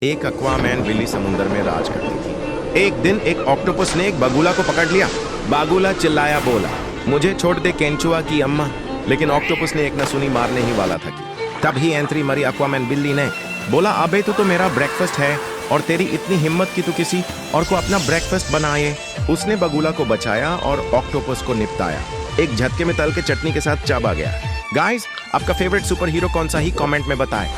एक एक्वामैन बिल्ली समुंदर में राज करती थी। एक दिन एक ऑक्टोपस ने एक बगुला को पकड़ लिया। बागुला चिल्लाया, बोला, मुझे छोड़ दे केंचुआ की अम्मा। लेकिन ऑक्टोपस ने एक न सुनी, मारने ही वाला था कि तभी एंट्री मरी एक्वामैन बिल्ली ने। बोला, अबे तू तो मेरा ब्रेकफास्ट है और तेरी इतनी हिम्मत कि तू किसी और को अपना ब्रेकफास्ट बनाए। उसने बगुला को बचाया और ऑक्टोपस को निपटाया। एक झटके में तल के चटनी के साथ चबा गया। गाइस, आपका फेवरेट सुपर हीरो कौन सा ही कमेंट में बताएं।